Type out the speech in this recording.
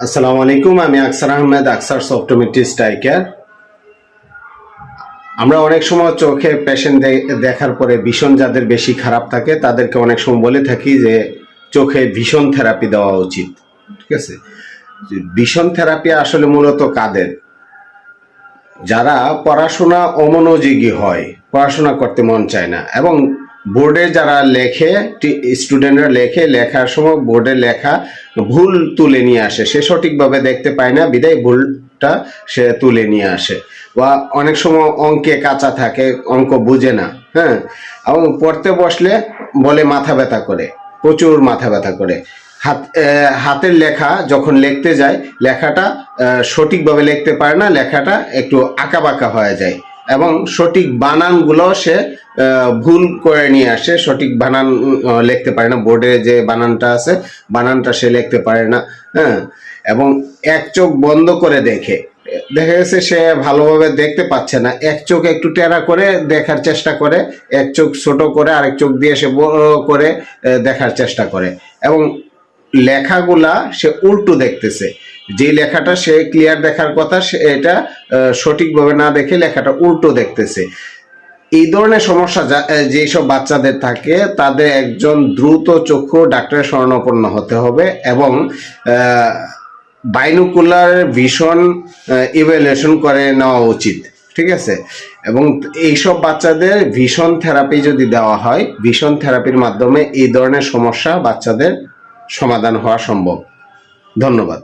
আসসালামু আলাইকুম, আমি আকসার আহমেদ, আকসার অপটোমেট্রিস্ট আই কেয়ার। আমরা অনেক সময় চোখে পেশেন্ট দেখার পরে ভিশন যাদের বেশি খারাপ থাকে তাদেরকে অনেক সময় বলে থাকি যে চোখে ভিশন থেরাপি দেওয়া উচিত। ঠিক আছে, ভিশন থেরাপি আসলে মূলত কাদের? যারা পড়াশোনা অমনোযোগী হয়, পড়াশোনা করতে মন চায় না, এবং বোর্ডে যারা লেখে, স্টুডেন্টরা লেখার সময় বোর্ডে লেখা ভুল তুলে নিয়ে আসে, সে সঠিকভাবে দেখতে পায় না, বিদায় ভুলটা সে তুলে নিয়ে আসে। বা অনেক সময় অঙ্কে কাঁচা থাকে, অঙ্ক বুঝে না, হ্যাঁ, এবং পড়তে বসলে বলে মাথা ব্যথা করে, প্রচুর মাথা ব্যথা করে। হাতের লেখা যখন লিখতে যায়, লেখাটা সঠিকভাবে লিখতে পারে না, লেখাটা একটু আঁকাবাঁকা হয়ে যায়, এবং সঠিক বানানগুলো সে ভুল করে নিয়ে আসে, সঠিক বানান লিখতে পারে না। বোর্ডে যে বানানটা আছে, বানানটা সে লিখতে পারে না, হ্যাঁ। এবং এক চোখ বন্ধ করে দেখে, দেখা গেছে সে ভালোভাবে দেখতে পাচ্ছে না, এক চোখ একটু টেরা করে দেখার চেষ্টা করে, এক চোখ ছোট করে আরেক চোখ দিয়ে সে বড় করে দেখার চেষ্টা করে, এবং লেখাগুলা সে উল্টো দেখতেছে। যে লেখাটা সে ক্লিয়ার দেখার কথা, সে এটা সঠিকভাবে না দেখে লেখাটা উল্টো দেখতেছে। এই ধরনের সমস্যা যেসব বাচ্চাদের থাকে, তাদের একজন দ্রুত চক্ষু ডাক্তারের শরণাপন্ন হতে হবে, এবং বাইনোকুলার ভিশন ইভ্যালুয়েশন করে নেওয়া উচিত। ঠিক আছে, এবং এইসব বাচ্চাদের ভিশন থেরাপি যদি দেওয়া হয়, ভিশন থেরাপির মাধ্যমে এই ধরনের সমস্যা বাচ্চাদের সমাধান হওয়া সম্ভব। ধন্যবাদ।